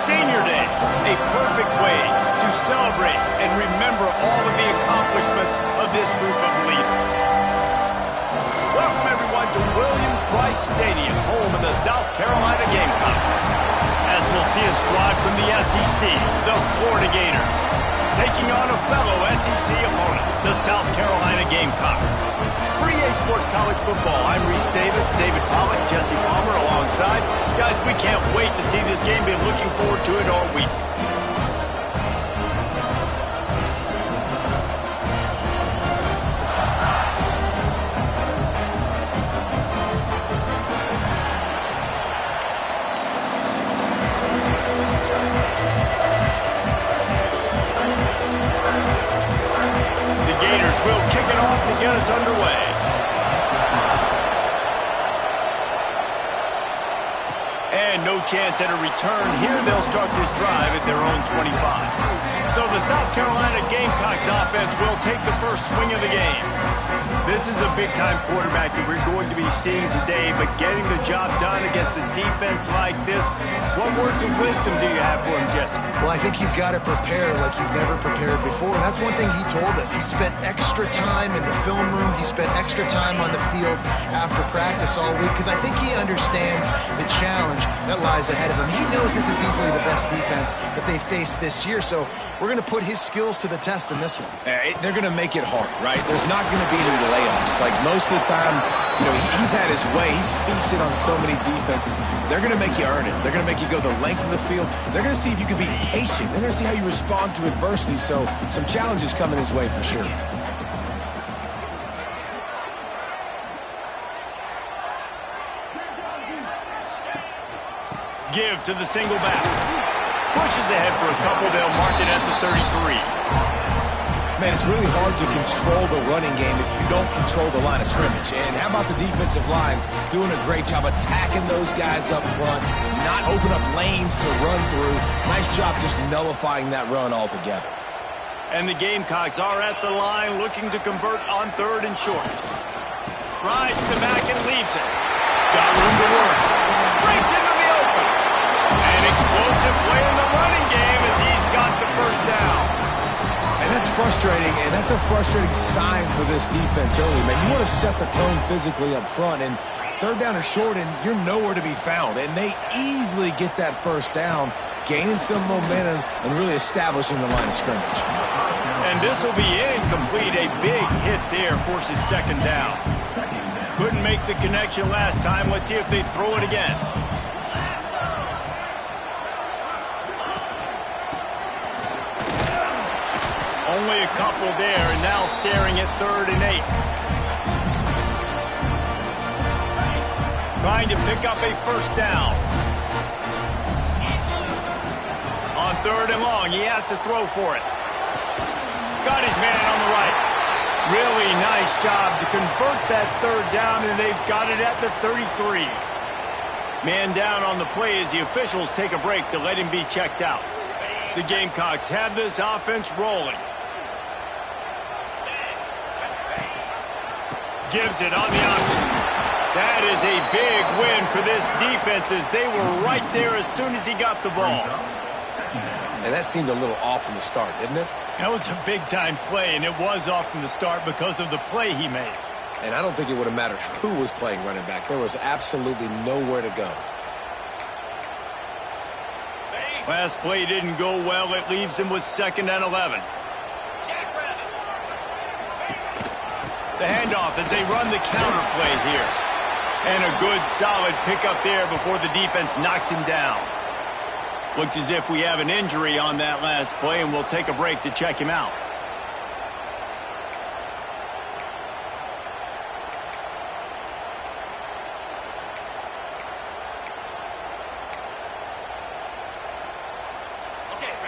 Senior Day, a perfect way to celebrate and remember all of the accomplishments of this group of leaders. Welcome, everyone, to Williams-Brice Stadium, home of the South Carolina Gamecocks. As we'll see a squad from the SEC, the Florida Gators, taking on a fellow SEC opponent, the South Carolina Gamecocks. For EA Sports College Football, I'm Reese Davis, David Pollack, Jesse Palmer alongside. Guys, we can't wait to see this game. Been looking forward to it all week. Get us underway. And no chance at a return. Here they'll start this drive at their own 25. So the South Carolina Gamecocks offense will take the first swing of the game. This is a big-time quarterback that we're going to be seeing today, but getting the job done against a defense like this, what words of wisdom do you have for him, Jesse? Well, I think you've got to prepare like you've never prepared before, and that's one thing he told us. He spent extra time in the film room. He spent extra time on the field after practice all week, because I think he understands the challenge that lies ahead of him. He knows this is easily the best defense that they face this year, so we're going to put his skills to the test in this one. They're going to make it hard, right? There's not going to be any layups. Like most of the time, you know, he's had his way. He's feasted on so many defenses. They're going to make you earn it. They're going to make you go the length of the field. They're going to see if you can be patient. They're going to see how you respond to adversity. So some challenges coming his way for sure. Give to the single back. Pushes ahead for a couple. They'll mark it at the 33. Man, it's really hard to control the running game if you don't control the line of scrimmage. And how about the defensive line doing a great job attacking those guys up front, not open up lanes to run through. Nice job just nullifying that run altogether. And the Gamecocks are at the line looking to convert on third and short. Rides the back and leaves it. Got room to work. Breaks into the open. An explosive play in the running game as he's got the first down. And that's frustrating, and that's a frustrating sign for this defense early, man. You want to set the tone physically up front, and third down is short, and you're nowhere to be found. And they easily get that first down, gaining some momentum and really establishing the line of scrimmage. And this will be incomplete. A big hit there forces second down. Couldn't make the connection last time. Let's see if they throw it again. Only a couple there, and now staring at 3rd and 8. Trying to pick up a first down. On 3rd and long, he has to throw for it. Got his man on the right. Really nice job to convert that 3rd down, and they've got it at the 33. Man down on the play as the officials take a break to let him be checked out. The Gamecocks have this offense rolling. Gives it on the option. That is a big win for this defense as they were right there as soon as he got the ball. And that seemed a little off from the start, didn't it? That was a big-time play, and it was off from the start because of the play he made. And I don't think it would have mattered who was playing running back. There was absolutely nowhere to go. Last play didn't go well. It leaves him with 2nd and 11. The handoff as they run the counter play here. And a good, solid pickup there before the defense knocks him down. Looks as if we have an injury on that last play, and we'll take a break to check him out.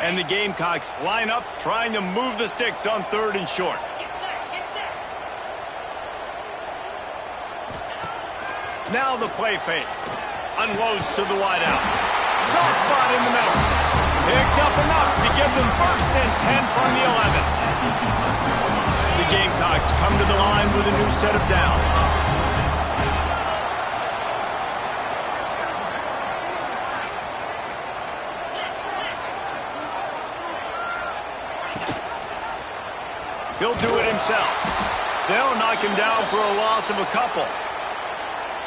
And the Gamecocks line up, trying to move the sticks on 3rd and short. Now the play fake. Unloads to the wideout. Soft spot in the middle. Picks up enough to give them 1st and 10 from the 11. The Gamecocks come to the line with a new set of downs. He'll do it himself. They'll knock him down for a loss of a couple.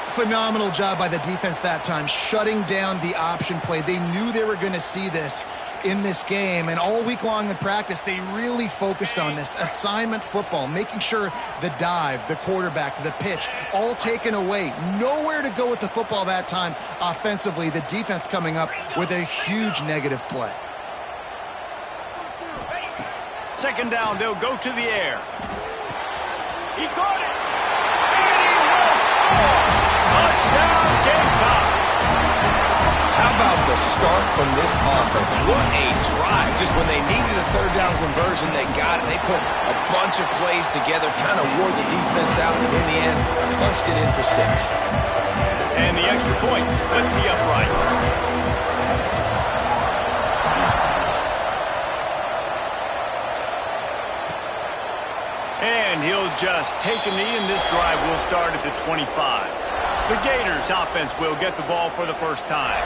Phenomenal job by the defense that time, shutting down the option play. They knew they were going to see this in this game, and all week long in practice, they really focused on this. Assignment football, making sure the dive, the quarterback, the pitch, all taken away. Nowhere to go with the football that time offensively. The defense coming up with a huge negative play. Second down, they'll go to the air. He caught it, and he will score! Touchdown, Gamecocks! How about the start from this offense? What a drive. Just when they needed a third down conversion, they got it. They put a bunch of plays together, kind of wore the defense out, and in the end, punched it in for 6. And the extra point splits the uprights. And he'll just take a knee, and this drive will start at the 25. The Gators offense will get the ball for the first time.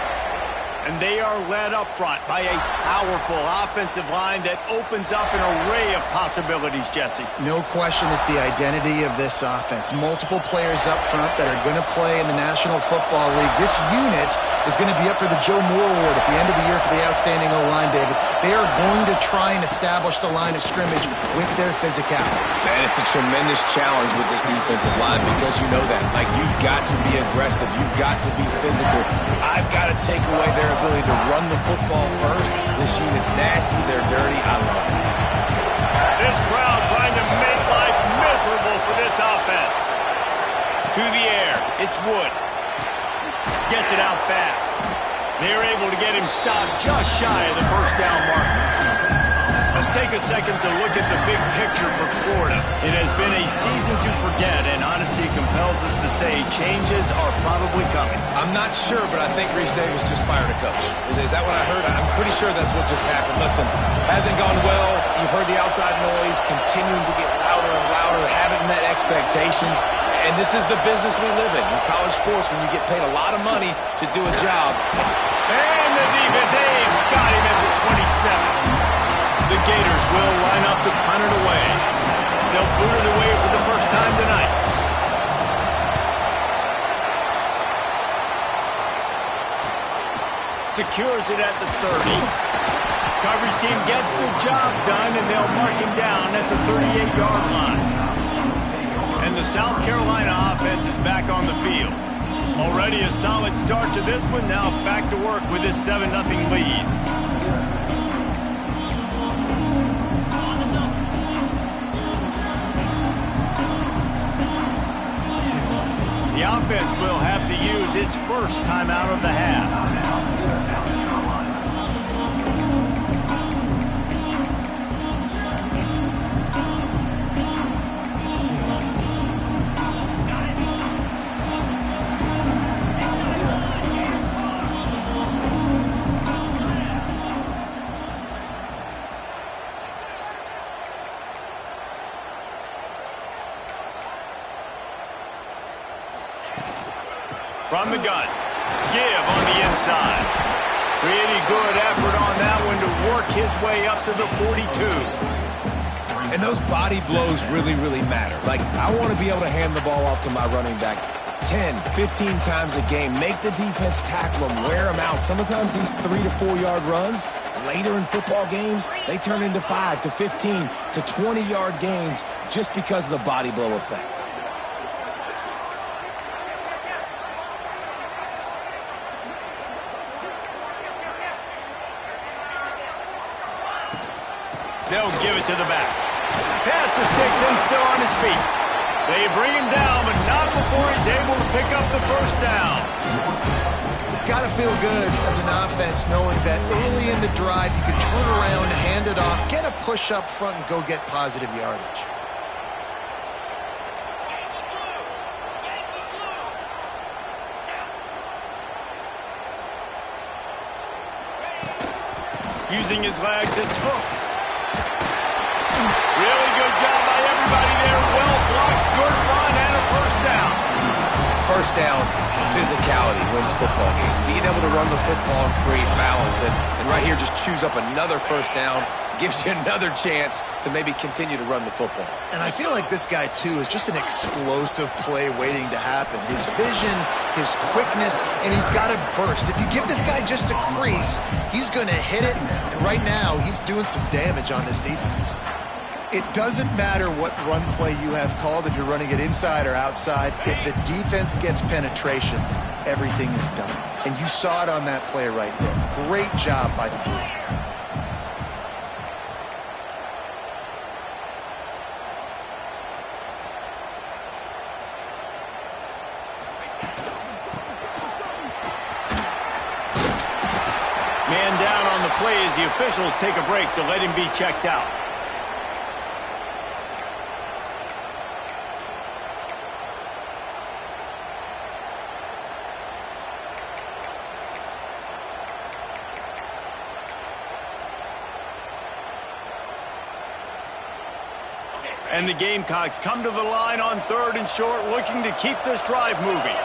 And they are led up front by a powerful offensive line that opens up an array of possibilities, Jesse. No question it's the identity of this offense. Multiple players up front that are going to play in the National Football League. This unit is going to be up for the Joe Moore Award at the end of the year for the outstanding O-line, David. They are going to try and establish the line of scrimmage with their physicality. Man, it's a tremendous challenge with this defensive line because you know that. Like, you've got to be aggressive. You've got to be physical. I've got to take away their ability to run the football first. This unit's nasty. They're dirty. I love it. This crowd trying to make life miserable for this offense. To the air. It's Wood. Gets it out fast. They're able to get him stopped just shy of the first down marker. Let's take a second to look at the big picture for Florida. It has been a season to forget, and honesty compels us to say changes are probably coming. I'm not sure, but I think Reese Davis just fired a coach. Is that what I heard? I'm pretty sure that's what just happened. Listen, hasn't gone well. You've heard the outside noise continuing to get louder and louder, haven't met expectations. And this is the business we live in college sports, when you get paid a lot of money to do a job. And the defense, got him at the 27. The Gators will line up to punt it away. They'll boot it away for the first time tonight. Secures it at the 30. Coverage team gets the job done, and they'll mark him down at the 38-yard line. And the South Carolina offense is back on the field. Already a solid start to this one. Now back to work with this 7-0 lead. The offense will have to use its first timeout of the half. From the gun, give on the inside. Pretty good effort on that one to work his way up to the 42. And those body blows really, really matter. Like, I want to be able to hand the ball off to my running back 10, 15 times a game. Make the defense tackle them, wear them out. Sometimes these 3 to 4 yard runs, later in football games, they turn into 5 to 15 to 20 yard gains just because of the body blow effect. They'll give it to the back. Pass the sticks and still on his feet. They bring him down, but not before he's able to pick up the first down. It's got to feel good as an offense knowing that early in the drive you can turn around, hand it off, get a push up front, and go get positive yardage. Using his legs, it's hooks. Really good job by everybody there. Well blocked, good run, and a first down. First down, physicality wins football games. Being able to run the football and create balance. And right here, just choose up another first down, gives you another chance to maybe continue to run the football. And I feel like this guy, too, is just an explosive play waiting to happen. His vision, his quickness, and he's got a burst. If you give this guy just a crease, he's going to hit it. And right now, he's doing some damage on this defense. It doesn't matter what run play you have called, if you're running it inside or outside. If the defense gets penetration, everything is done. And you saw it on that play right there. Great job by the dude. Man down on the play as the officials take a break to let him be checked out. And the Gamecocks come to the line on 3rd and short, looking to keep this drive moving.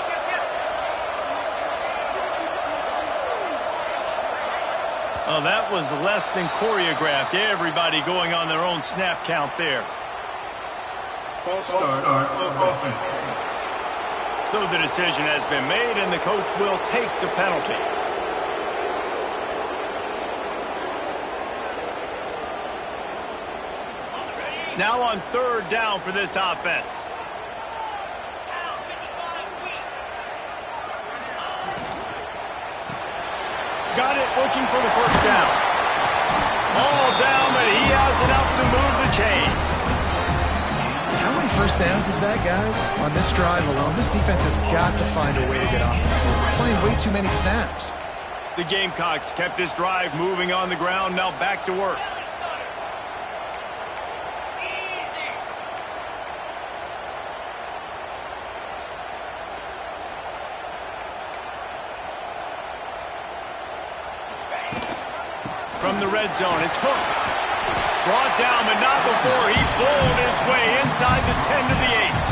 Oh, that was less than choreographed. Everybody going on their own snap count there. False start of offense. So the decision has been made, and the coach will take the penalty. Now on 3rd down for this offense. Got it, looking for the 1st down. All down, but he has enough to move the chains. How many 1st downs is that, guys? On this drive alone, this defense has got to find a way to get off the field. We're playing way too many snaps. The Gamecocks kept this drive moving on the ground, now back to work. From the red zone, it's Hooks. Brought down, but not before he bowled his way inside the 10 to the 8.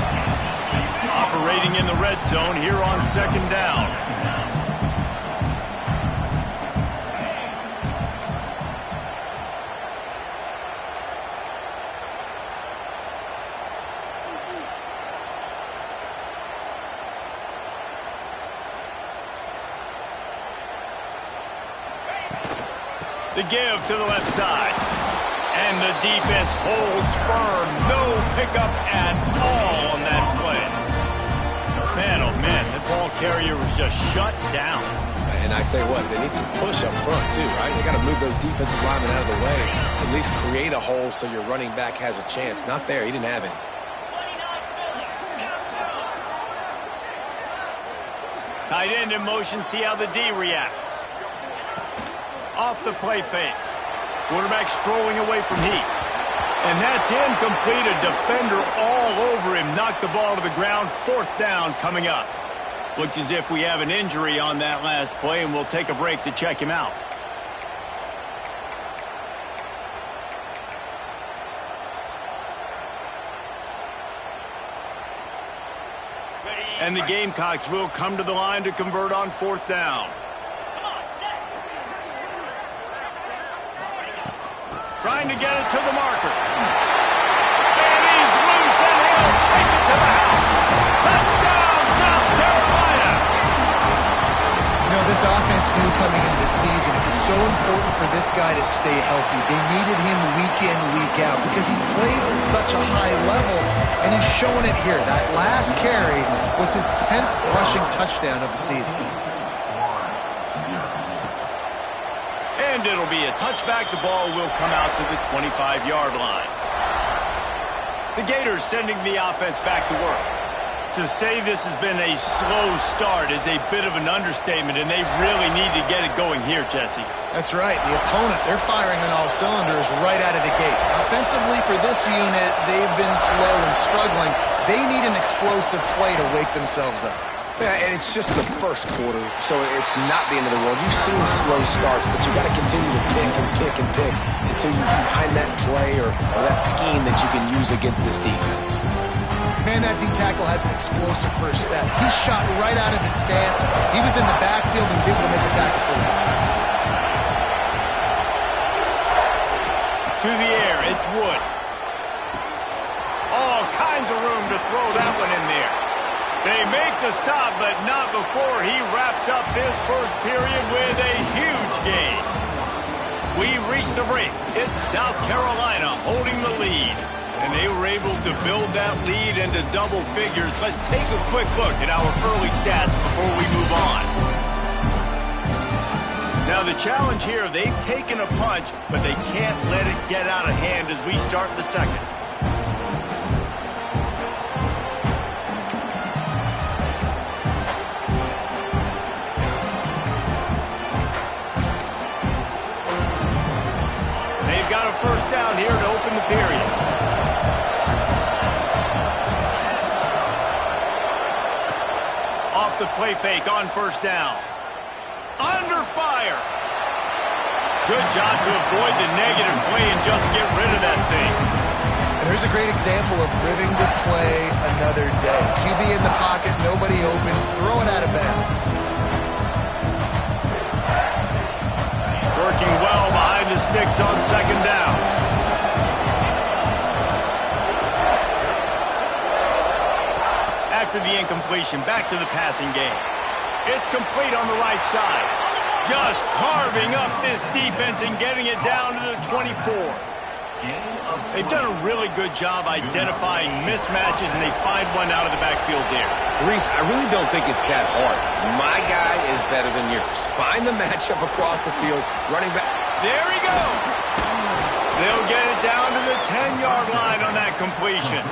Operating in the red zone here on 2nd down. The give to the left side. And the defense holds firm. No pickup at all on that play. Man, oh man, that ball carrier was just shut down. And I tell you what, they need some push up front too, right? They got to move those defensive linemen out of the way. At least create a hole so your running back has a chance. Not there. He didn't have any. Tight end in motion. See how the D reacts. Off the play fake. Quarterback strolling away from heat. And that's incomplete. A defender all over him. Knocked the ball to the ground. 4th down coming up. Looks as if we have an injury on that last play, and we'll take a break to check him out. And the Gamecocks will come to the line to convert on 4th down. Trying to get it to the marker. And he's loose, and he'll take it to the house. Touchdown, South Carolina! You know, this offense knew coming into the season it was so important for this guy to stay healthy. They needed him week in, week out because he plays at such a high level, and he's showing it here. That last carry was his 10th rushing touchdown of the season. And it'll be a touchback. The ball will come out to the 25-yard line. The Gators sending the offense back to work. To say this has been a slow start is a bit of an understatement, and they really need to get it going here, Jesse. That's right. The opponent, they're firing on all cylinders right out of the gate. Offensively, for this unit, they've been slow and struggling. They need an explosive play to wake themselves up. Yeah, and it's just the 1st quarter, so it's not the end of the world. You've seen slow starts, but you got to continue to pick and pick and pick until you find that play or that scheme that you can use against this defense. Man, that D-tackle has an explosive 1st step. He shot right out of his stance. He was in the backfield and was able to make the tackle for once. to the air. It's Wood. All kinds of room to throw that one in there. They make the stop, but not before he wraps up this first period with a huge gain. We've reached the break. It's South Carolina holding the lead. And they were able to build that lead into double figures. Let's take a quick look at our early stats before we move on. Now the challenge here, they've taken a punch, but they can't let it get out of hand as we start the second. They've got a first down here to open the period. Off the play fake on first down. Under fire. Good job to avoid the negative play and just get rid of that thing. And here's a great example of living to play another day. QB in the pocket, nobody open, throw it out of bounds. Working well behind the sticks on second down. After the incompletion, back to the passing game. It's complete on the right side. Just carving up this defense and getting it down to the 24. They've done a really good job identifying mismatches, and they find one out of the backfield there. Reese, I really don't think it's that hard. My guy is better than yours. Find the matchup across the field, running back. There he goes. They'll get it down to the 10-yard line on that completion.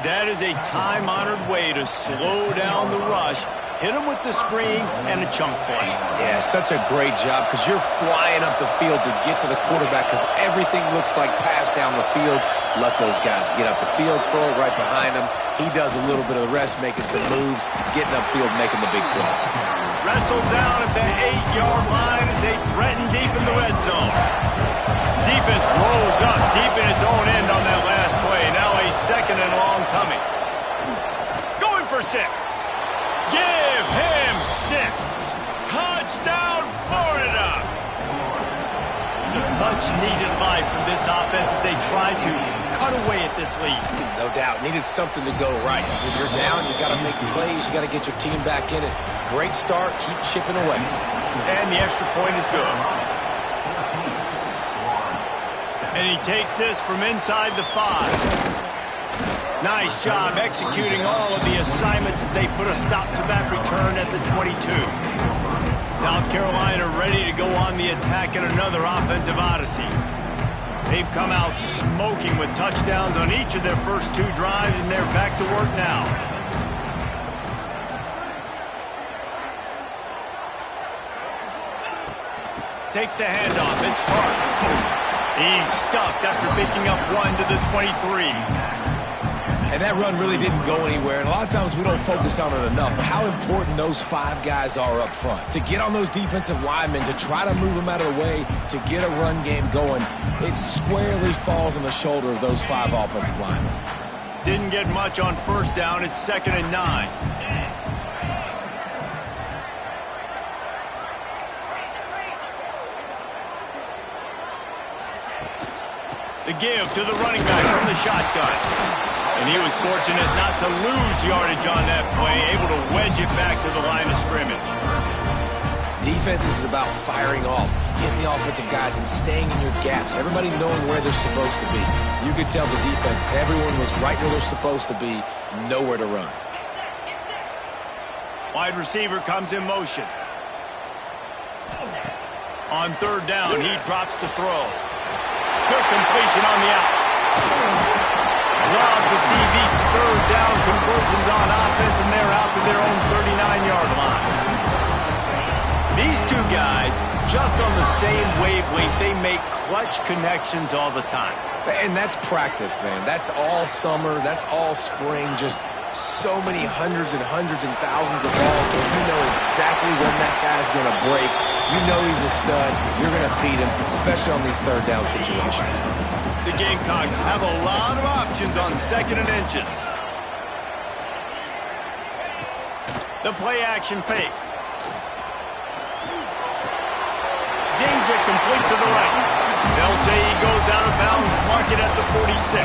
That is a time-honored way to slow down the rush. Hit him with the screen and a chunk play. Yeah, such a great job because you're flying up the field to get to the quarterback because everything looks like pass down the field. Let those guys get up the field, throw it right behind him. He does a little bit of the rest, making some moves, getting upfield, making the big play. Wrestled down at the 8-yard line as they threaten deep in the red zone. Defense rolls up deep in its own end on that last play. Now a second and long coming. Going for 6. Give him 6. Touchdown, Florida. It's a much-needed life from this offense as they try to cut away at this lead. No doubt. Needed something to go right. When you're down, you got to make plays. You got to get your team back in it. Great start. Keep chipping away. And the extra point is good. And he takes this from inside the 5. Nice job executing all of the assignments as they put a stop to that return at the 22. South Carolina ready to go on the attack in another offensive odyssey. They've come out smoking with touchdowns on each of their first 2 drives, and they're back to work now. Takes the handoff. It's Parks. He's stuffed after picking up 1 to the 23. And that run really didn't go anywhere. And a lot of times we don't focus on it enough. But how important those 5 guys are up front. To get on those defensive linemen, to try to move them out of the way, to get a run game going, it squarely falls on the shoulder of those 5 offensive linemen. Didn't get much on first down. It's 2nd and 9. The give to the running back from the shotgun. And he was fortunate not to lose yardage on that play, able to wedge it back to the line of scrimmage. Defense is about firing off, hitting the offensive guys and staying in your gaps, everybody knowing where they're supposed to be. You could tell the defense, everyone was right where they're supposed to be, nowhere to run. Wide receiver comes in motion. On 3rd down, he drops to throw. Good completion on the out. Love to see these 3rd down conversions on offense, and they're out to their own 39-yard line. These 2 guys, just on the same wavelength, they make clutch connections all the time. And that's practice, man. That's all summer. That's all spring. Just so many hundreds and thousands of balls where you know exactly when that guy's going to break. You know he's a stud. You're going to feed him, especially on these 3rd down situations. The Gamecocks have a lot of options on 2nd and inches. The play-action fake. Zings it complete to the right. They'll say he goes out of bounds, mark it at the 46.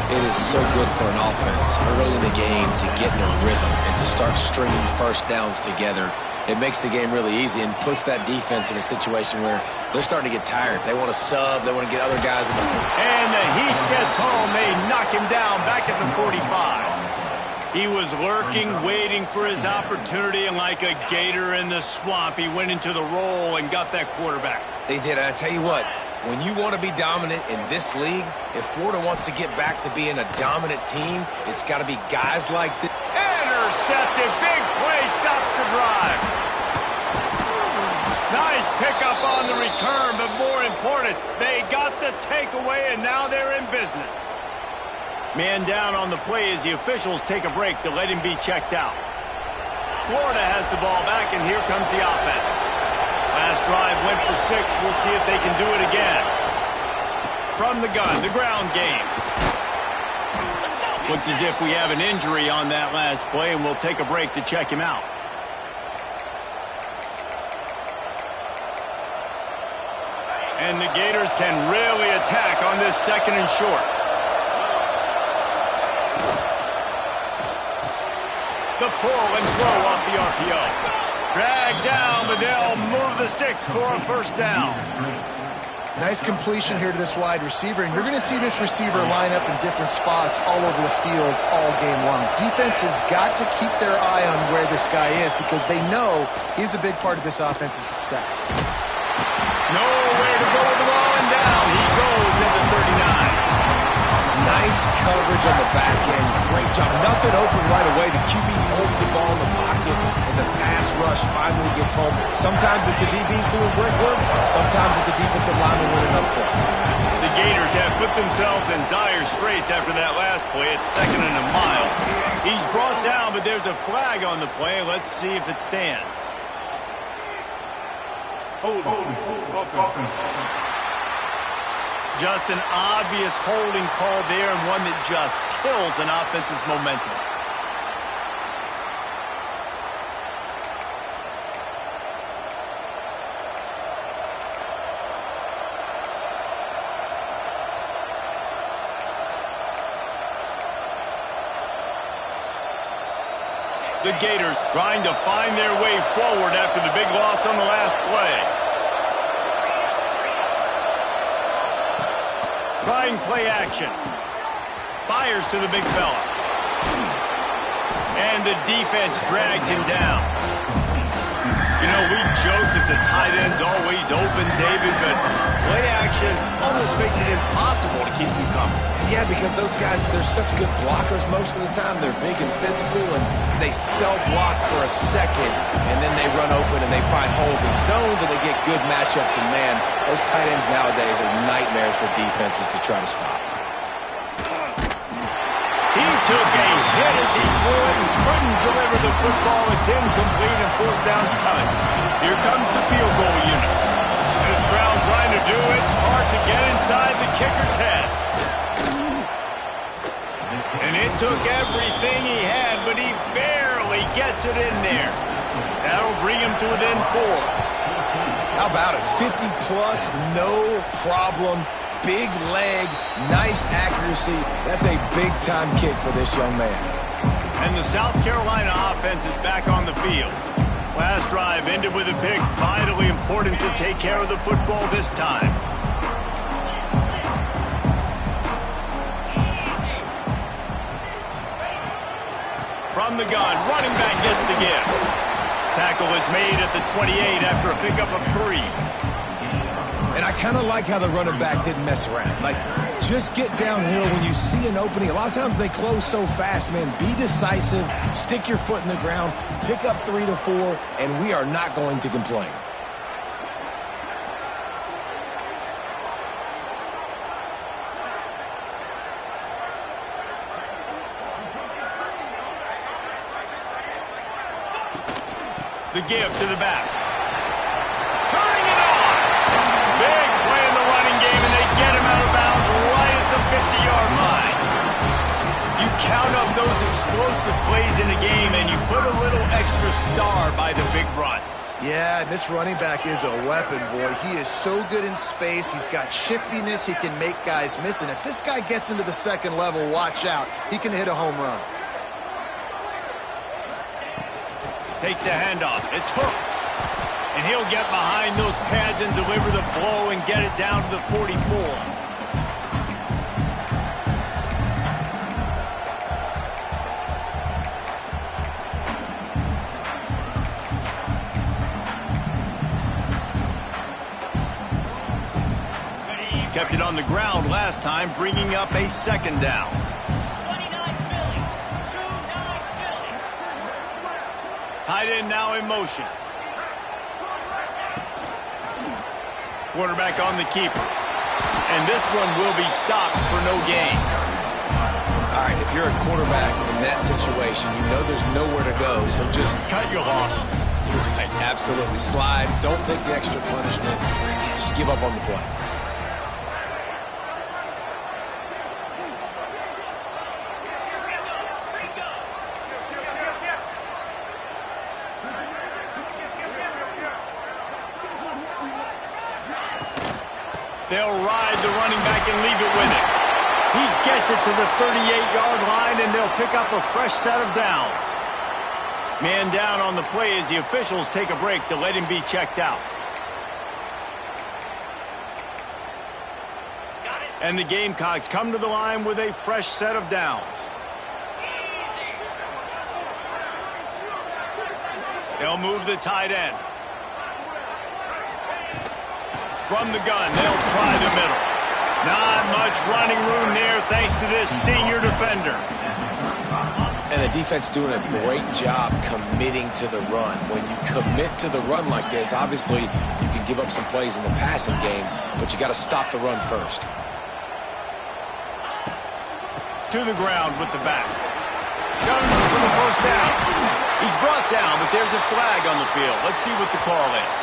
It is so good for an offense early in the game to get in a rhythm and to start stringing first downs together. It makes the game really easy and puts that defense in a situation where they're starting to get tired. They want to sub. They want to get other guys in the... And the Heat gets home. They knock him down back at the 45. He was lurking, waiting for his opportunity, and like a gator in the swamp, he went into the roll and got that quarterback. They did, and I tell you what, when you want to be dominant in this league, if Florida wants to get back to being a dominant team, it's got to be guys like this. Intercepted, big play, stops the drive. Nice pickup on the return, but more important, they got the takeaway, and now they're in business. Man down on the play as the officials take a break to let him be checked out. Florida has the ball back, and here comes the offense. Last drive went for 6. We'll see if they can do it again. From the gun, the ground game. Looks as if we have an injury on that last play, and we'll take a break to check him out. And the Gators can really attack on this 2nd and short. The pull and throw off the RPO. Drag down, but they'll move the sticks for a first down. Nice completion here to this wide receiver, and you're going to see this receiver line up in different spots all over the field all game long. Defense has got to keep their eye on where this guy is because they know he's a big part of this offense's success. Nowhere to go with the ball, and down he goes at the 39. Nice coverage on the back end. Great job. Nothing open right away. The QB holds the ball in the pocket, and the pass rush finally gets home. Sometimes it's the DBs doing great work. Sometimes it's the defensive lineman winning up front. The Gators have put themselves in dire straits after that last play. It's 2nd and a mile. He's brought down, but there's a flag on the play. Let's see if it stands. Hold. Just an obvious holding call there, and one that just kills an offense's momentum. The Gators trying to find their way forward after the big loss on the last play. Trying play action. Fires to the big fella. And the defense drags him down. You know, we joke that the tight end's always open, David, but play action almost makes it impossible to keep them coming. Yeah, because those guys, they're such good blockers most of the time. They're big and physical, and they self-block for a second, and then they run open and they find holes in zones, or they get good matchups, and man, those tight ends nowadays are nightmares for defenses to try to stop. He took a hit as he threw it and couldn't deliver the football. It's incomplete and 4th down's coming. Here comes the field goal unit. This crowd trying to do its part to get inside the kicker's head. And it took everything he had, but he barely gets it in there. That'll bring him to within 4. How about it? 50-plus, no problem. Big leg, nice accuracy. That's a big-time kick for this young man. And the South Carolina offense is back on the field. Last drive ended with a pick. Vitally important to take care of the football this time. From the gun, running back gets the give. Tackle is made at the 28 after a pickup of 3. And I kind of like how the running back didn't mess around. Like, just get downhill when you see an opening. A lot of times they close so fast, man. Be decisive, stick your foot in the ground, pick up 3 to 4, and we are not going to complain. The give to the back. Turning it on. Big play in the running game, and they get him out of bounds right at the 50-yard line. You count up those explosive plays in the game, and you put a little extra star by the big runs. Yeah, and this running back is a weapon, boy. He is so good in space. He's got shiftiness. He can make guys miss. And if this guy gets into the second level, watch out. He can hit a home run. Takes the handoff. It's Hooks. And he'll get behind those pads and deliver the blow and get it down to the 44. Kept it on the ground last time, bringing up a second down. Tight end now in motion. Quarterback on the keeper. And this one will be stopped for no gain. All right, if you're a quarterback in that situation, you know there's nowhere to go, so just cut your losses. Right, absolutely. Slide. Don't take the extra punishment. Just give up on the play. They'll ride the running back and leave it with him. He gets it to the 38-yard line, and they'll pick up a fresh set of downs. Man down on the play as the officials take a break to let him be checked out. And the Gamecocks come to the line with a fresh set of downs. They'll move the tight end. From the gun, they'll try the middle. Not much running room there thanks to this senior defender. And the defense doing a great job committing to the run. When you commit to the run like this, obviously you can give up some plays in the passing game, but you got to stop the run first. To the ground with the back. Gunner for the first down. He's brought down, but there's a flag on the field. Let's see what the call is.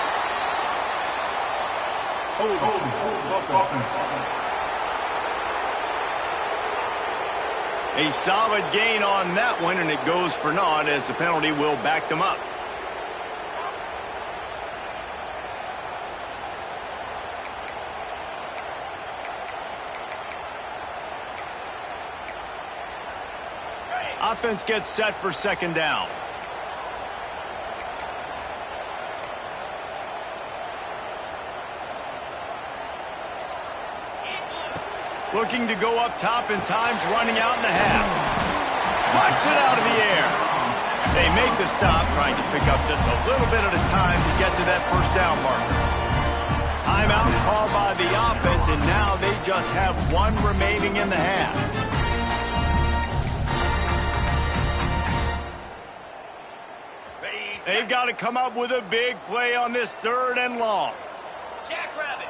A solid gain on that one, and it goes for naught as the penalty will back them up. Offense gets set for second down. Looking to go up top in times, running out in the half. Flicks it out of the air. They make the stop, trying to pick up just a little bit at a time to get to that first down marker. Timeout called by the offense, and now they just have one remaining in the half. They've got to come up with a big play on this third and long. Jackrabbit.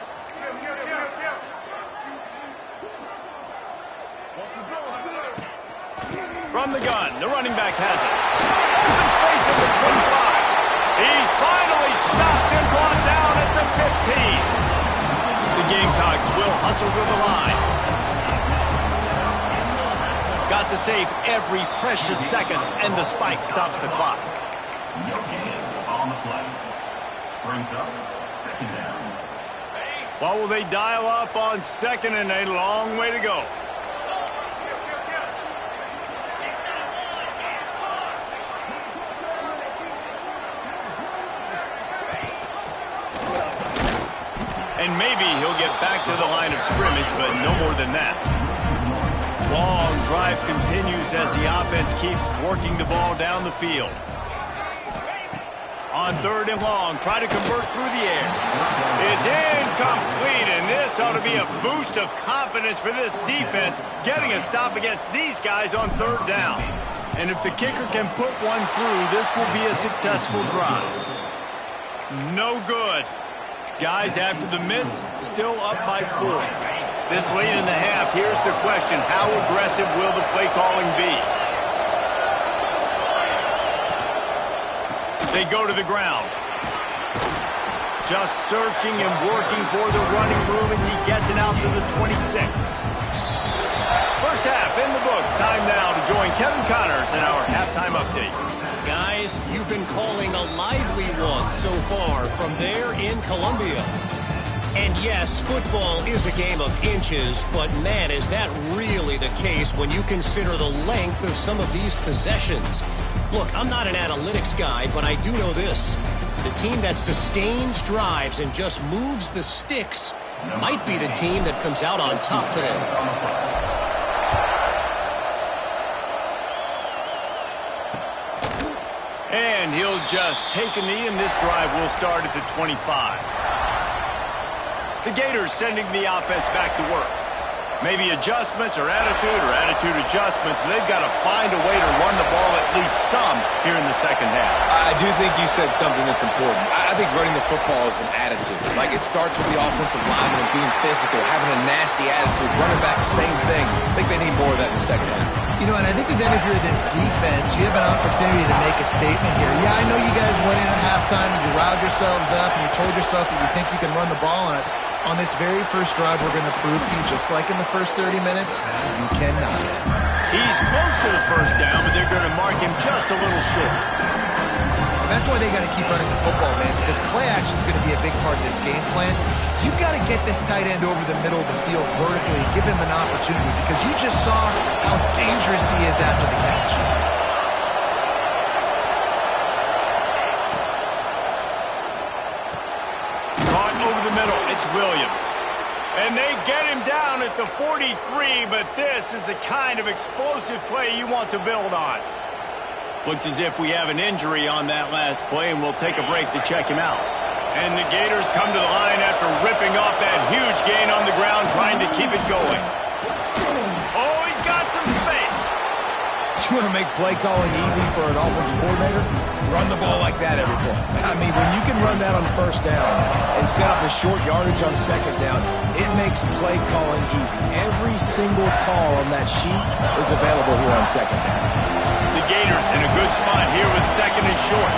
From the gun, the running back has it. Open space at the 25. He's finally stopped and brought down at the 15. The Gamecocks will hustle to the line. Got to save every precious second, and the spike stops the clock. No gain on the play. Brings up second down. What will they dial up on second, and a long way to go? And maybe he'll get back to the line of scrimmage, but no more than that. Long drive continues as the offense keeps working the ball down the field. On third and long, try to convert through the air. It's incomplete, and this ought to be a boost of confidence for this defense, getting a stop against these guys on third down. And if the kicker can put one through, this will be a successful drive. No good. Guys, after the miss, still up by 4. This late in the half, here's the question. How aggressive will the play calling be? They go to the ground. Just searching and working for the running room as he gets it out to the 26. First half in the books. Time now to join Kevin Connors in our halftime update. Guys, you've been calling a lively one so far from there in Colombia. And yes, football is a game of inches, but man, is that really the case when you consider the length of some of these possessions. Look, I'm not an analytics guy, but I do know this. The team that sustains drives and just moves the sticks might be the team that comes out on top today. And he'll just take a knee, and this drive will start at the 25. The Gators sending the offense back to work. Maybe adjustments or attitude adjustments. They've got to find a way to run the ball at least some here in the second half. I do think you said something that's important. I think running the football is an attitude. Like, it starts with the offensive lineman and being physical, having a nasty attitude. Running back, same thing. I think they need more of that in the second half. You know, and I think even if you're this defense, you have an opportunity to make a statement here. Yeah, I know you guys went in at halftime and you riled yourselves up and you told yourself that you think you can run the ball on us. On this very first drive, we're going to prove to you, just like in the first 30 minutes, you cannot. He's close to the first down, but they're going to mark him just a little short. And that's why they got to keep running the football, man, because play action is going to be a big part of this game plan. You've got to get this tight end over the middle of the field vertically and give him an opportunity, because you just saw how dangerous he is after the catch. Caught over the middle. It's Williams. And they get him down at the 43, but this is the kind of explosive play you want to build on. Looks as if we have an injury on that last play, and we'll take a break to check him out. And the Gators come to the line after ripping off that huge gain on the ground, trying to keep it going. Oh, he's got some space. You want to make play calling easy for an offensive coordinator? Run the ball like that every play. I mean, when you can run that on first down and set up a short yardage on second down, it makes play calling easy. Every single call on that sheet is available here on second down. The Gators in a good spot here with second and short.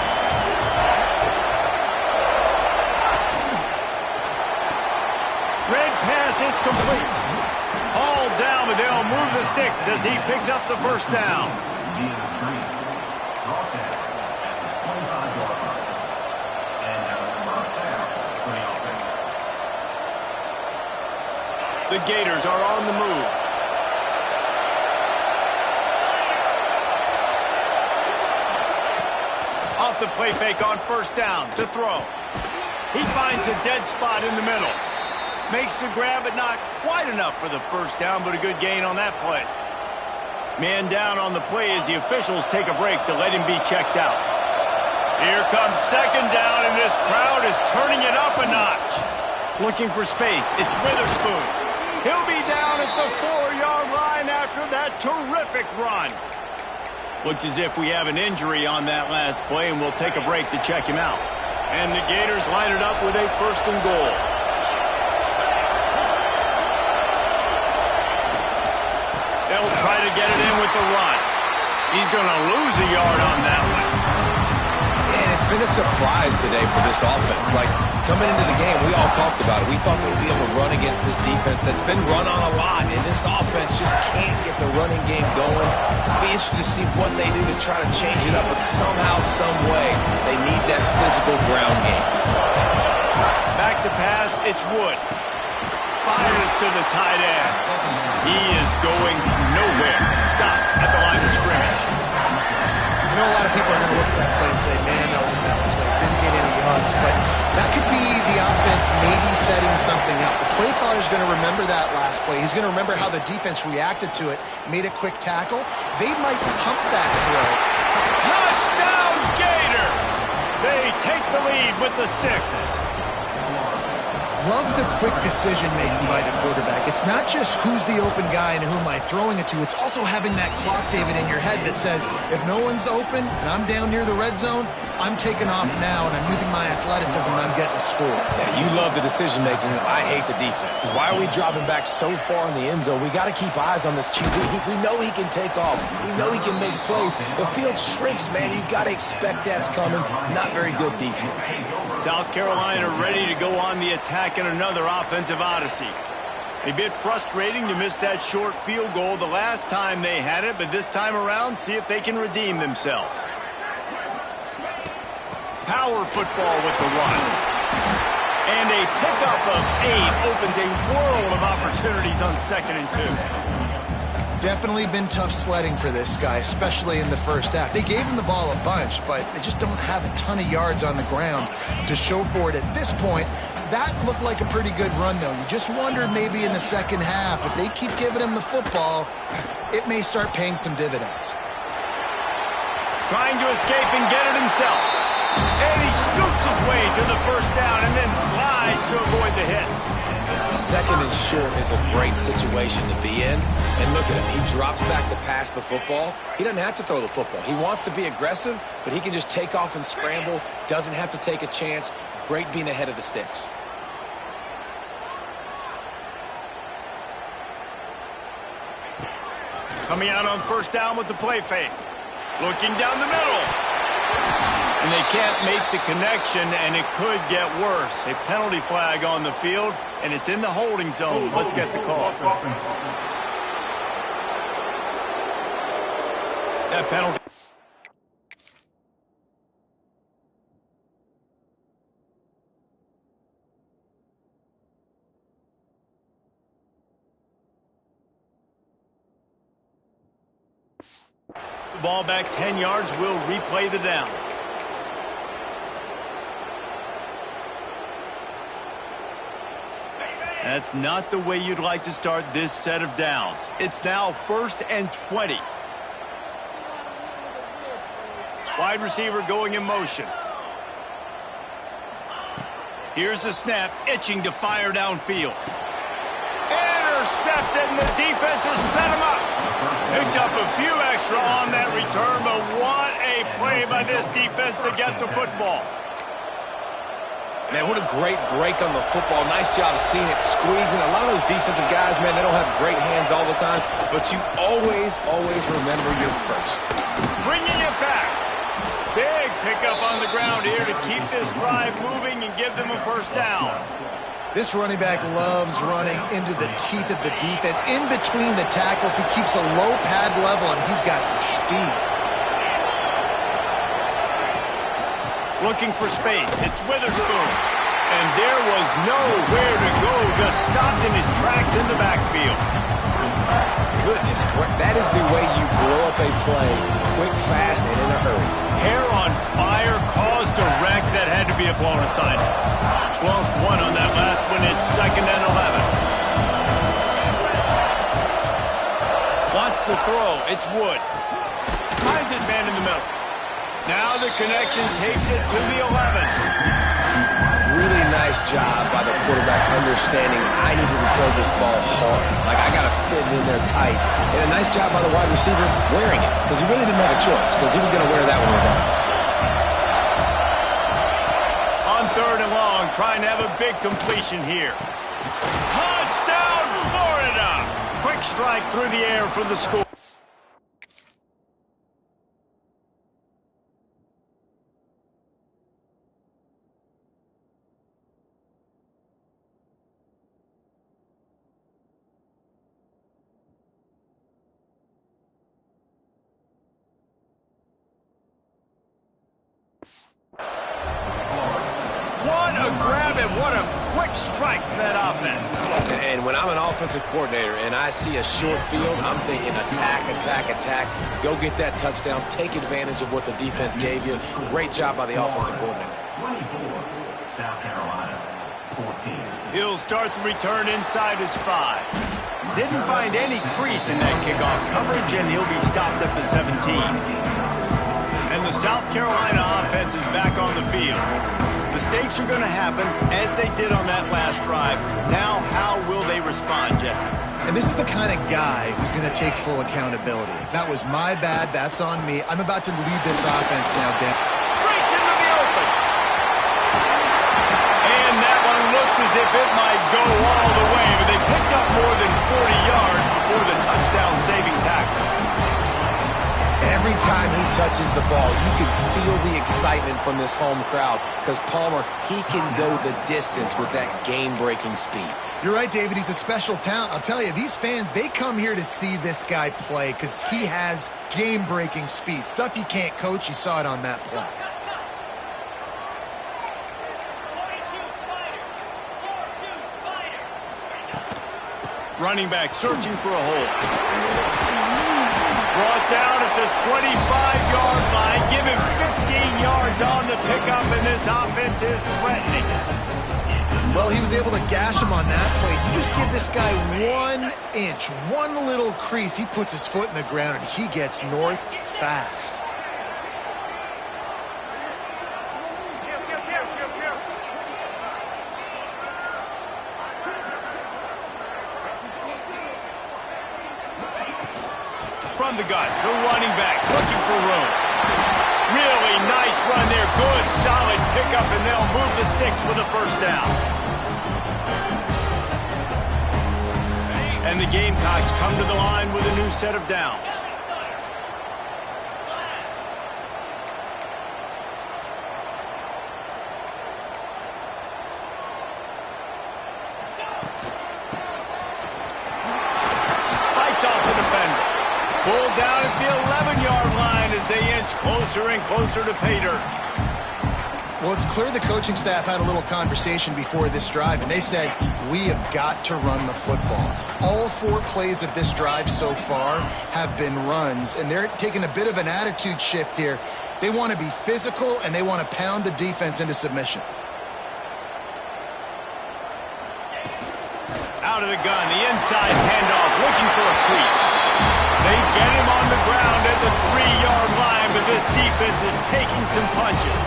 Red pass, it's complete. All down, but they'll move the sticks as he picks up the first down. The Gators are on the move. Off the play fake on first down to throw. He finds a dead spot in the middle. Makes the grab, but not quite enough for the first down, but a good gain on that play. Man down on the play as the officials take a break to let him be checked out. Here comes second down, and this crowd is turning it up a notch. Looking for space. It's Witherspoon. He'll be down at the 4-yard line after that terrific run. Looks as if we have an injury on that last play, and we'll take a break to check him out. And the Gators line it up with a first and goal. They'll try to get it in with the run. He's going to lose a yard on that one. And it's been a surprise today for this offense. Like, coming into the game, we all talked about it. We thought they'd be able to run against this defense that's been run on a lot, and this offense just can't get the running game going. Be interested to see what they do to try to change it up, but somehow, some way, they need that physical ground game. Back to pass, it's Wood. Fires to the tight end. He is going nowhere. Stop at the line of scrimmage. I know a lot of people are going to look at that play and say, man, that was a bad play. Didn't get any yards, but that could be the offense maybe setting something up. The play caller is going to remember that last play. He's going to remember how the defense reacted to it, made a quick tackle. They might pump that throw. Touchdown, Gators! They take the lead with the 6. Love the quick decision-making by the quarterback. It's not just who's the open guy and who am I throwing it to. It's also having that clock, David, in your head that says, if no one's open and I'm down near the red zone, I'm taking off now and I'm using my athleticism and I'm getting a score. Yeah, you love the decision-making. I hate the defense. Why are we dropping back so far in the end zone? We got to keep eyes on this QB. We know he can take off. We know he can make plays. The field shrinks, man. You got to expect that's coming. Not very good defense. South Carolina ready to go on the attack in another offensive odyssey. A bit frustrating to miss that short field goal the last time they had it, but this time around, see if they can redeem themselves. power football with the run. And a pickup of 8 opens a world of opportunities on 2nd and 2. Definitely been tough sledding for this guy, especially in the first half. They gave him the ball a bunch, but they just don't have a ton of yards on the ground to show for it at this point. That looked like a pretty good run, though. You just wonder maybe in the second half, if they keep giving him the football, it may start paying some dividends. Trying to escape and get it himself. And he scoots his way to the first down and then slides to avoid the hit. 2nd and short is a great situation to be in. And look at him. He drops back to pass the football. He doesn't have to throw the football. He wants to be aggressive, but he can just take off and scramble. Doesn't have to take a chance. Great being ahead of the sticks. Coming out on first down with the play fake. Looking down the middle. And they can't make the connection, and it could get worse. A penalty flag on the field, and it's in the holding zone. Let's get the call. That penalty. The ball back 10 yards. We'll replay the down. That's not the way you'd like to start this set of downs. It's now 1st and 20. Wide receiver going in motion. Here's the snap, itching to fire downfield. Intercepted, and the defense has set him up. Picked up a few extra on that return, but what a play by this defense to get the football. Man, what a great break on the football. Nice job of seeing it squeezing. A lot of those defensive guys, man, they don't have great hands all the time, but you always remember your first. Bringing it back. Big pickup on the ground here to keep this drive moving and give them a first down. This running back loves running into the teeth of the defense. In between the tackles, he keeps a low pad level, and he's got some speed. Looking for space. It's Witherspoon. And there was nowhere to go. Just stopped in his tracks in the backfield. Goodness, that is the way you blow up a play quick, fast, and in a hurry. Hair on fire, caused a wreck that had to be a blown assignment. Lost one on that last one. It's 2nd and 11. Wants to throw. It's Wood. Finds his man in the middle. Now the connection takes it to the 11. Really nice job by the quarterback understanding I needed to throw this ball hard. Like, I got to fit it in there tight. And a nice job by the wide receiver wearing it, because he really didn't have a choice, because he was going to wear that one regardless. On 3rd and long, trying to have a big completion here. Touchdown, Florida! Quick strike through the air for the score. What a grab and what a quick strike from that offense. And when I'm an offensive coordinator and I see a short field, I'm thinking attack, attack, attack. Go get that touchdown. Take advantage of what the defense gave you. Great job by the offensive coordinator. 24, South Carolina, 14. He'll start the return inside his 5. Didn't find any crease in that kickoff coverage, and he'll be stopped at the 17. And the South Carolina offense is back on the field. Mistakes are going to happen, as they did on that last drive. Now, how will they respond, Jesse? And this is the kind of guy who's going to take full accountability. That was my bad. That's on me. I'm about to lead this offense now, Dan. Breaks into the open. And that one looked as if it might go all the way, but they picked up more than 40 yards before the touchdown-saving tackle. Every time he touches the ball, you can feel the excitement from this home crowd, because Palmer, he can go the distance with that game-breaking speed. You're right, David. He's a special talent. I'll tell you, these fans, they come here to see this guy play because he has game-breaking speed. Stuff you can't coach. You saw it on that play. Running back searching for a hole. Brought down at the 25-yard line. Give him 15 yards on the pickup, and this offense is threatening. Well, he was able to gash him on that play. You just give this guy 1 inch, one little crease. He puts his foot in the ground, and he gets north fast. From the gun, the running back looking for room. Really nice run there. Good, solid pickup, and they'll move the sticks with a first down. And the Gamecocks come to the line with a new set of downs. Fights off the defender. Pulled down at the 11-yard line as they inch closer and closer to pay dirt. Well, it's clear the coaching staff had a little conversation before this drive, and they said, we have got to run the football. All 4 plays of this drive so far have been runs, and they're taking a bit of an attitude shift here. They want to be physical, and they want to pound the defense into submission. Out of the gun, the inside handoff, looking for a crease. They get him on the ground at the 3-yard line, but this defense is taking some punches.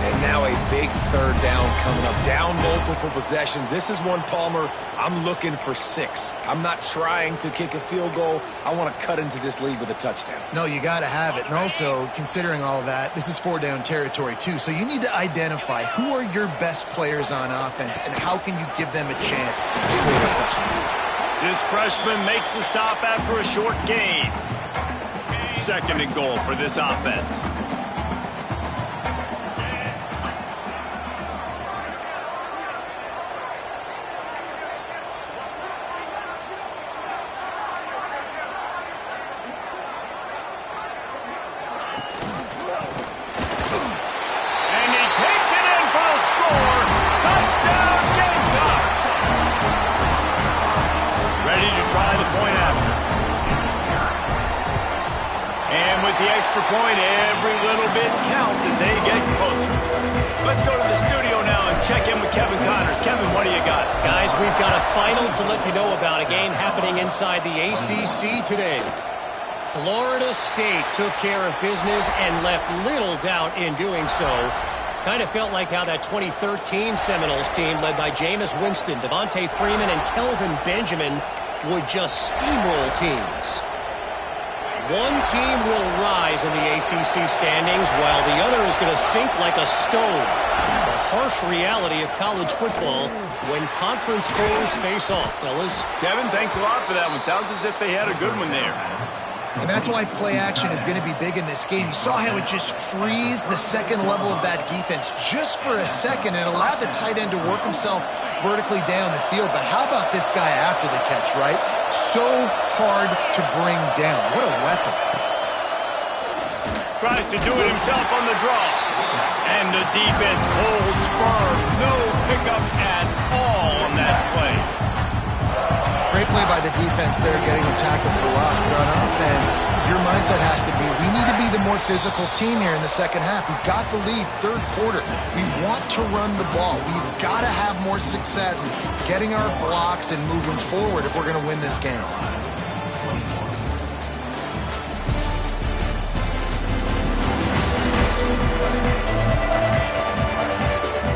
And now a big third down coming up. Down multiple possessions. This is one, Palmer, I'm looking for 6. I'm not trying to kick a field goal. I want to cut into this lead with a touchdown. No, you got to have it. And also, considering all of that, this is 4-down territory too. So you need to identify who are your best players on offense and how can you give them a chance to score this touchdown. This freshman makes the stop after a short gain. 2nd and goal for this offense. The extra point, every little bit counts as they get closer. Let's go to the studio now and check in with Kevin Connors. Kevin, what do you got? Guys, we've got a final to let you know about, a game happening inside the ACC today. Florida State took care of business and left little doubt in doing so. Kind of felt like how that 2013 Seminoles team led by Jameis Winston, Devontae Freeman, and Kelvin Benjamin would just steamroll teams. One team will rise in the ACC standings while the other is going to sink like a stone. The harsh reality of college football when conference foes face off, fellas. Kevin, thanks a lot for that one. Sounds as if they had a good one there. And that's why play action is going to be big in this game. You saw how it just frees the second level of that defense just for a second and allowed the tight end to work himself vertically down the field. But how about this guy after the catch, right? So hard to bring down. What a weapon. Tries to do it himself on the draw. And the defense holds firm. No pickup at all on that play. Great play by the defense there, getting a tackle for loss. But on offense, your mindset has to be, we need to be the more physical team here in the second half. We've got the lead, 3rd quarter. We want to run the ball. We've got to have more success getting our blocks and moving forward if we're going to win this game.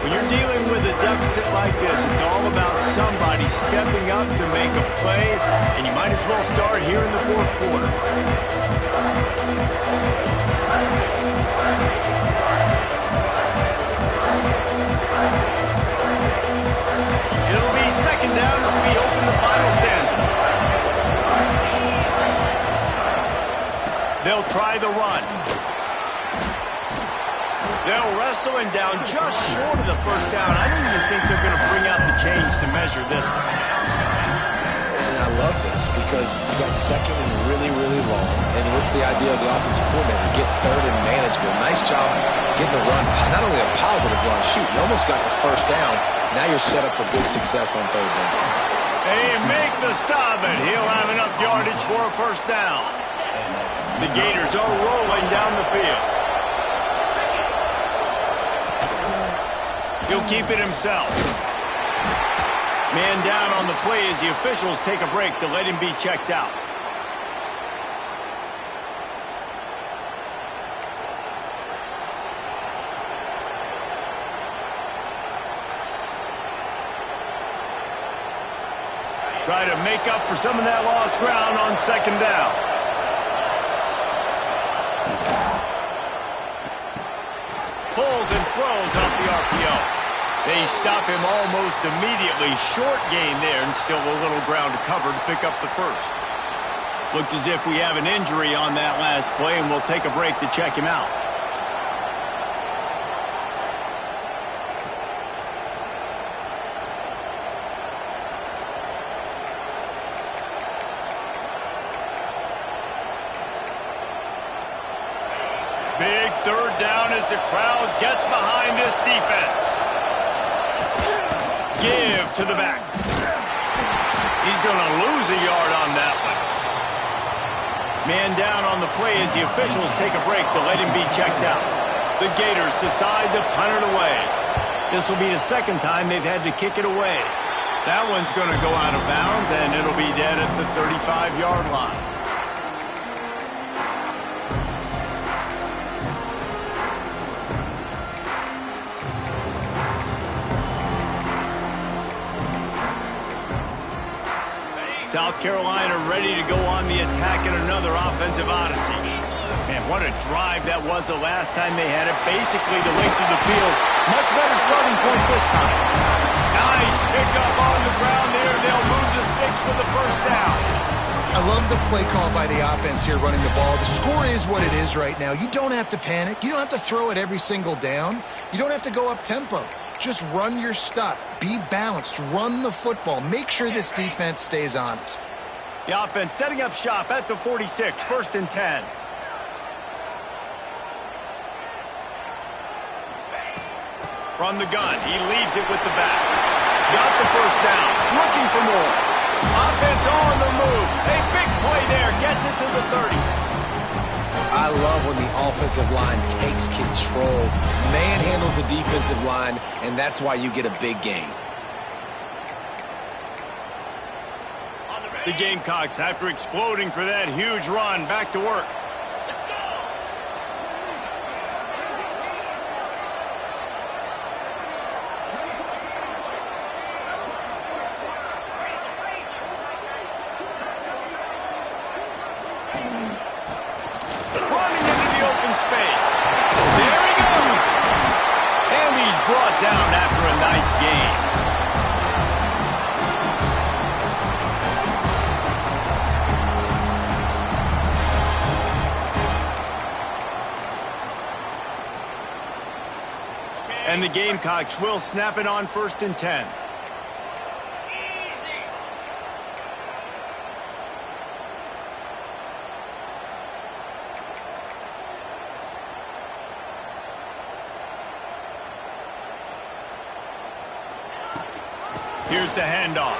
When you're dealing with a deficit like this, it's all about somebody stepping up to make a play, and you might as well start here in the 4th quarter. It'll be 2nd down as we open the final stanza. They'll try the run. They'll wrestle him down just short of the 1st down. I don't even think they're going to bring out the chains to measure this one. And I love this because you got 2nd and really, really long. And what's the idea of the offensive coordinator? Get 3rd and manageable. Nice job getting the run. Not only a positive run, shoot, you almost got the 1st down. Now you're set up for good success on 3rd down. They make the stop, and he'll have enough yardage for a first down. The Gators are rolling down the field. He'll keep it himself. Man down on the play as the officials take a break to let him be checked out. Try to make up for some of that lost ground on second down. Pulls and throws off the RPO. They stop him almost immediately. Short gain there, and still a little ground to cover to pick up the first. Looks as if we have an injury on that last play, and we'll take a break to check him out. Big third down as the crowd gets behind this defense. Give to the back. He's going to lose a yard on that one. Man down on the play as the officials take a break to let him be checked out. The Gators decide to punt it away. This will be the second time they've had to kick it away. That one's going to go out of bounds, and it'll be dead at the 35-yard line. South Carolina ready to go on the attack in another offensive odyssey. Man, what a drive that was the last time they had it. Basically the length of the field. Much better starting point this time. Nice pickup on the ground there. They'll move the sticks with the first down. I love the play call by the offense here running the ball. The score is what it is right now. You don't have to panic. You don't have to throw it every single down. You don't have to go up tempo. Just run your stuff. Be balanced. Run the football. Make sure this defense stays honest. The offense setting up shop at the 46, 1st and 10. From the gun, he leaves it with the back. Got the first down. Looking for more. Offense on the move. A big play there. Gets it to the 30. I love when the offensive line takes control, manhandles the defensive line, and that's why you get a big gain. The Gamecocks, after exploding for that huge run, back to work. Running into the open space. There he goes. And he's brought down after a nice gain. And the Gamecocks will snap it on 1st and 10. Here's the handoff.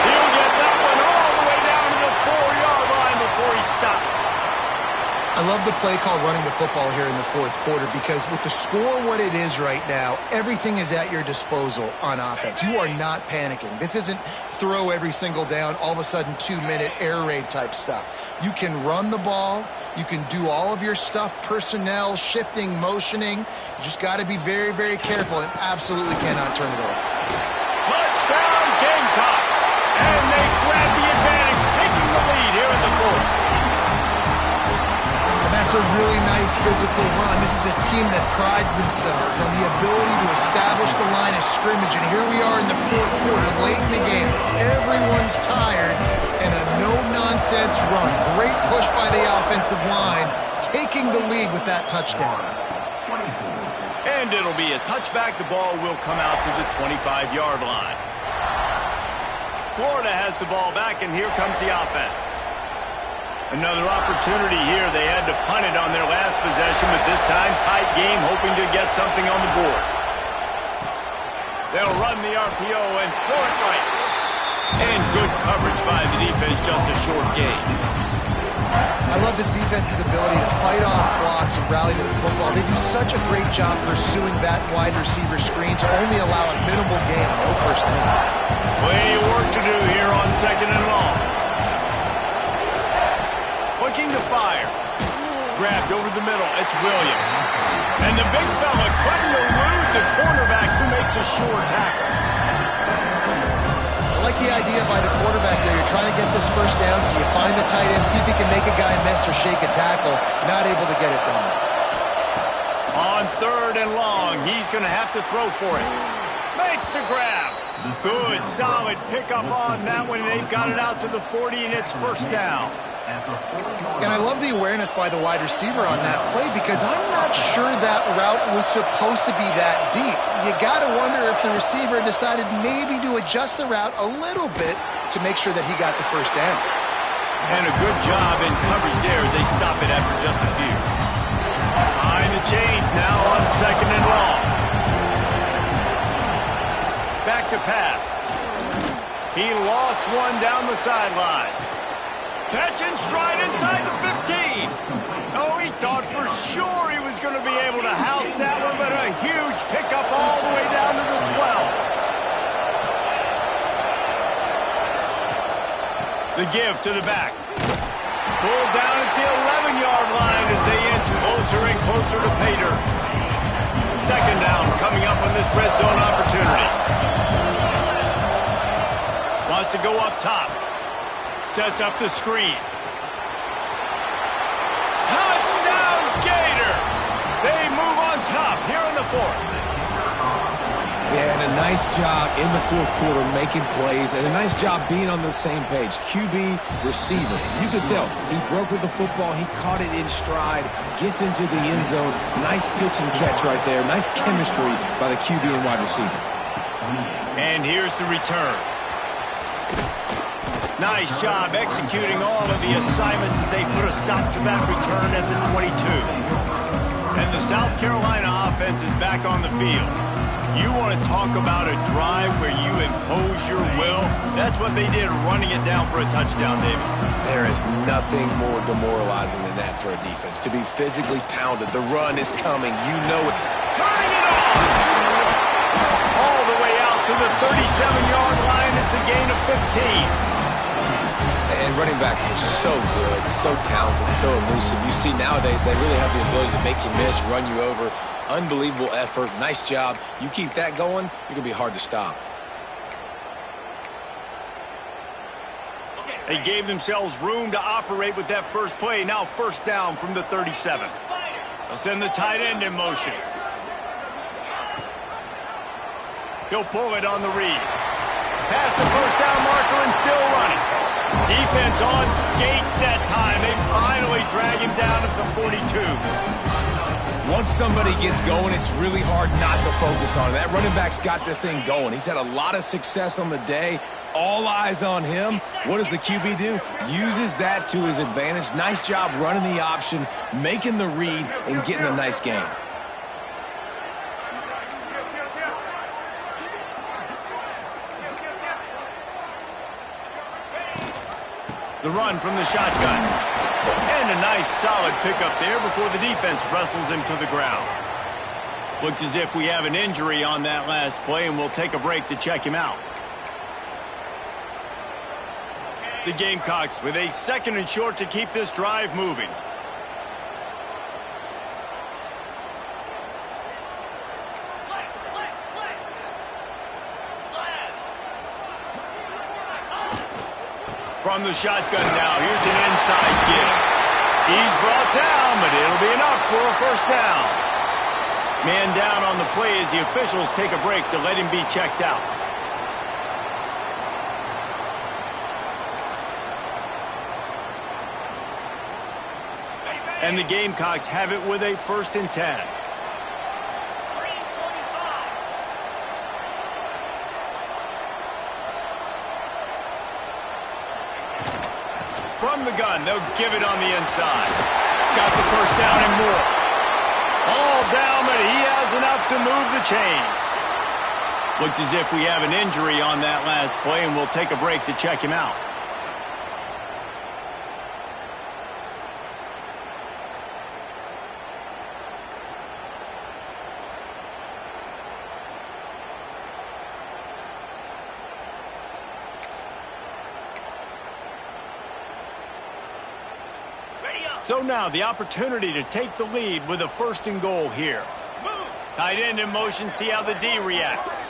He'll get that one all the way down to the 4-yard line before he stopped. I love the play call running the football here in the fourth quarter because with the score what it is right now, everything is at your disposal on offense. You are not panicking. This isn't throw every single down, all of a sudden 2-minute air raid type stuff. You can run the ball. You can do all of your stuff, personnel, shifting, motioning. You just got to be very, very careful and absolutely cannot turn it over. Touchdown Gamecocks! And they grab the advantage, taking the lead here in the fourth. That's a really nice physical run. This is a team that prides themselves on the ability to establish the line of scrimmage. And here we are in the fourth quarter, late in the game. Everyone's tired, and a no-nonsense run. Great push by the offensive line, taking the lead with that touchdown. And it'll be a touchback. The ball will come out to the 25-yard line. Florida has the ball back, and here comes the offense. Another opportunity here. They had to punt it on their last possession, but this time tight game, hoping to get something on the board. They'll run the RPO and throw it right. coverage by the defense, just a short gain. I love this defense's ability to fight off blocks and rally to the football. They do such a great job pursuing that wide receiver screen to only allow a minimal gain, no first down. Plenty of work to do here on 2nd and long. Looking to fire. Grabbed over the middle. It's Williams. And the big fella couldn't elude the cornerback who makes a sure tackle. I like the idea by the quarterback there. You're trying to get this first down, so you find the tight end, see if he can make a guy miss or shake a tackle. Not able to get it done. On 3rd and long, he's going to have to throw for it. Makes the grab. Good, solid pickup on that one. They've got it out to the 40, and it's first down. And I love the awareness by the wide receiver on that play because I'm not sure that route was supposed to be that deep. You got to wonder if the receiver decided maybe to adjust the route a little bit to make sure that he got the first down. And a good job in coverage there as they stop it after just a few. Behind the chains now on 2nd and long. Back to pass. He lost one down the sideline. Catch and stride inside the 15. Oh, he thought for sure he was going to be able to house that one, but a huge pickup all the way down to the 12. The give to the back. Pulled down at the 11-yard line as they inch closer and closer to pay dirt. 2nd down coming up on this red zone opportunity. Wants to go up top. Sets up the screen. Touchdown Gators! They move on top here in the 4th. Yeah, and a nice job in the 4th quarter making plays, and a nice job being on the same page. QB, receiver. You could tell he broke with the football. He caught it in stride, gets into the end zone. Nice pitch and catch right there. Nice chemistry by the QB and wide receiver. And here's the return. Nice job executing all of the assignments as they put a stop to that return at the 22. And the South Carolina offense is back on the field. You want to talk about a drive where you impose your will? That's what they did, running it down for a touchdown, David. There is nothing more demoralizing than that for a defense. To be physically pounded. The run is coming. You know it. Turning it off! All the way out to the 37-yard line. It's a gain of 15. And running backs are so good, so talented, so elusive. You see nowadays they really have the ability to make you miss, run you over. Unbelievable effort. Nice job. You keep that going, you're going to be hard to stop. They gave themselves room to operate with that first play. Now 1st down from the 37. They'll send the tight end in motion. He'll pull it on the read. Past the 1st down marker and still running. Defense on skates that time. They finally drag him down at the 42. Once somebody gets going, it's really hard not to focus on it. That running back's got this thing going. He's had a lot of success on the day. All eyes on him. What does the QB do? Uses that to his advantage. Nice job running the option, making the read, and getting a nice game. The run from the shotgun. And a nice solid pickup there before the defense wrestles him to the ground. Looks as if we have an injury on that last play, and we'll take a break to check him out. The Gamecocks with a 2nd and short to keep this drive moving. From the shotgun now, here's an inside give. He's brought down, but it'll be enough for a 1st down. Man down on the play as the officials take a break to let him be checked out. And the Gamecocks have it with a 1st and 10. From the gun, they'll give it on the inside. Got the 1st down and more. All down, but he has enough to move the chains. Looks as if we have an injury on that last play, and we'll take a break to check him out. So now the opportunity to take the lead with a 1st and goal here. Tight end in motion, see how the D reacts.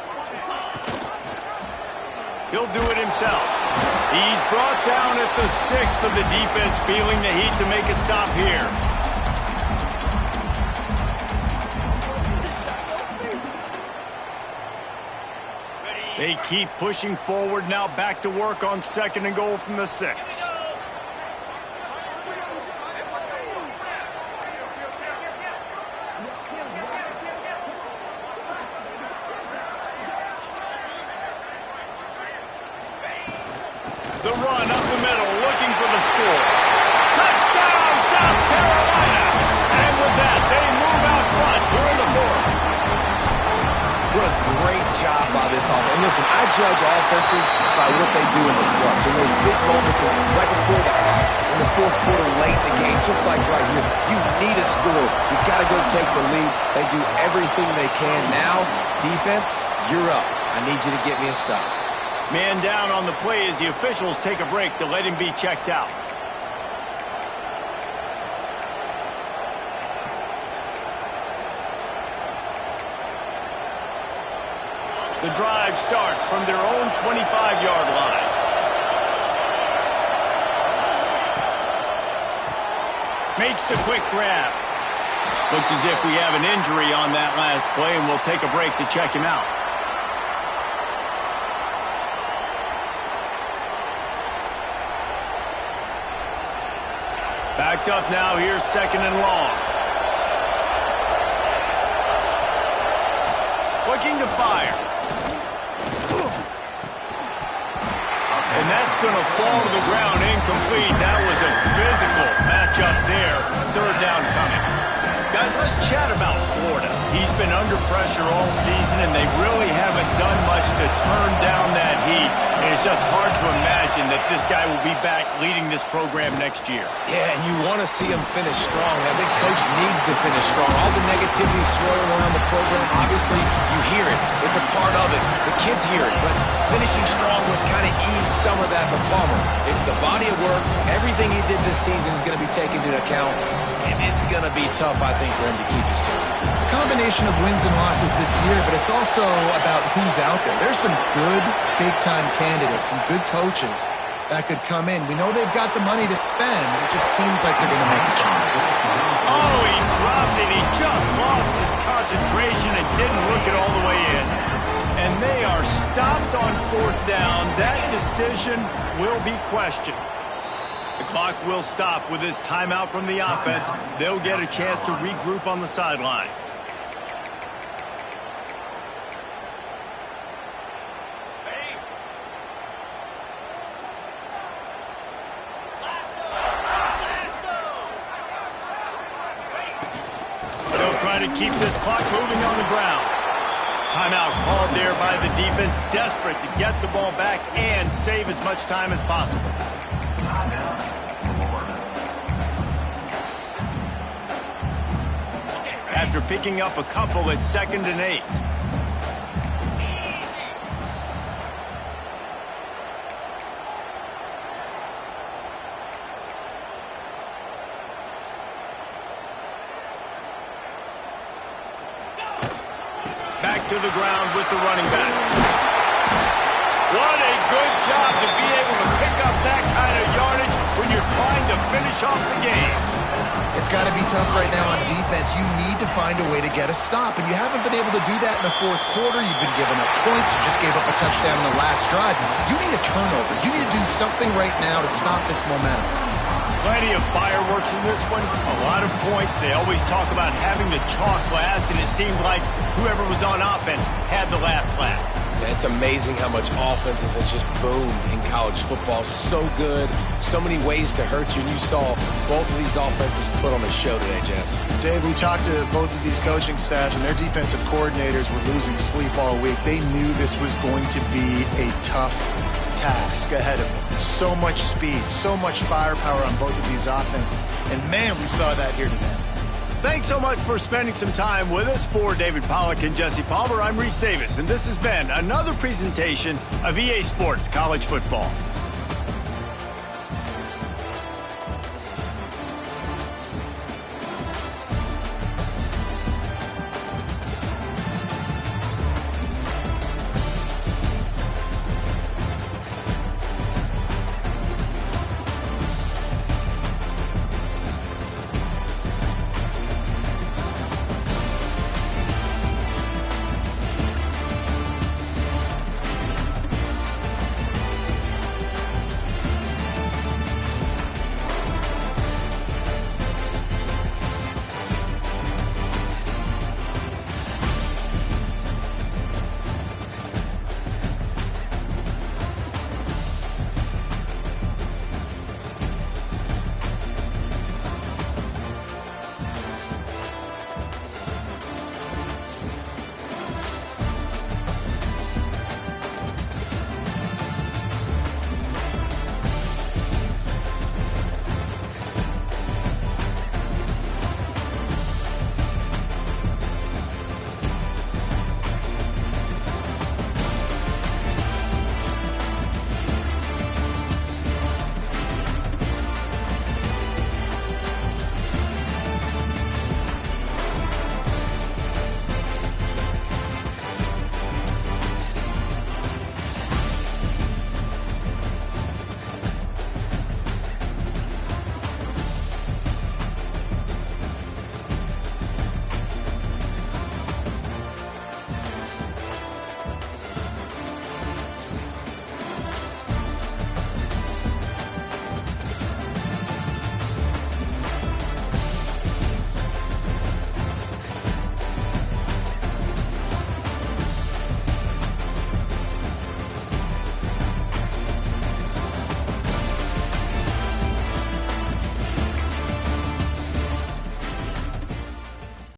He'll do it himself. He's brought down at the 6th, but the defense feeling the heat to make a stop here. They keep pushing forward, now back to work on 2nd and goal from the 6. The run up the middle, looking for the score. Touchdown, South Carolina! And with that, they move out front here in the 4th. What a great job by this offense. And listen, I judge offenses by what they do in the clutch. In those big moments right before the half, in the 4th quarter, late in the game, just like right here, you need a score. You got to go take the lead. They do everything they can. Now, defense, you're up. I need you to get me a stop. Man down on the play as the officials take a break to let him be checked out. The drive starts from their own 25-yard line. Makes the quick grab. Looks as if we have an injury on that last play, and we'll take a break to check him out. Backed up now, here's 2nd and long. Looking to fire. And that's going to fall to the ground incomplete. That was a physical matchup there. 3rd down coming. Guys, let's chat about Florida. He's been under pressure all season, and they really haven't done much to turn down that heat. And it's just hard to imagine that this guy will be back leading this program next year. Yeah, and you want to see him finish strong. I think Coach needs to finish strong. All the negativity swirling around the program, obviously, you hear it. It's a part of it. The kids hear it. But finishing strong would kind of ease some of that bummer. It's the body of work. Everything he did this season is going to be taken into account. And it's going to be tough, I think, for him to keep his job. It's a combination of wins and losses this year, but it's also about who's out there. There's some good big-time candidates, some good coaches that could come in. We know they've got the money to spend. It just seems like they're going to make a change. Oh, he dropped it. He just lost his concentration and didn't look it all the way in. And they are stopped on 4th down. That decision will be questioned. The clock will stop with this timeout from the offense. They'll get a chance to regroup on the sideline. They'll try to keep this clock moving on the ground. Timeout called there by the defense, desperate to get the ball back and save as much time as possible. After picking up a couple at 2nd and 8. Back to the ground with the running back. What a good job to be able to pick up that kind of yardage when you're trying to finish off the game. It's got to be tough right now on defense. You need to find a way to get a stop, and you haven't been able to do that in the 4th quarter. You've been giving up points. You just gave up a touchdown in the last drive. You need a turnover. You need to do something right now to stop this momentum. Plenty of fireworks in this one. A lot of points. They always talk about having the chalk last, and it seemed like whoever was on offense had the last laugh. It's amazing how much offense has just boomed in college football. So good, so many ways to hurt you, and you saw both of these offenses put on a show today, Jess. Dave, we talked to both of these coaching staffs, and their defensive coordinators were losing sleep all week. They knew this was going to be a tough task ahead of them. So much speed, so much firepower on both of these offenses, and man, we saw that here today. Thanks so much for spending some time with us. For David Pollack and Jesse Palmer, I'm Reese Davis, and this has been another presentation of EA Sports College Football.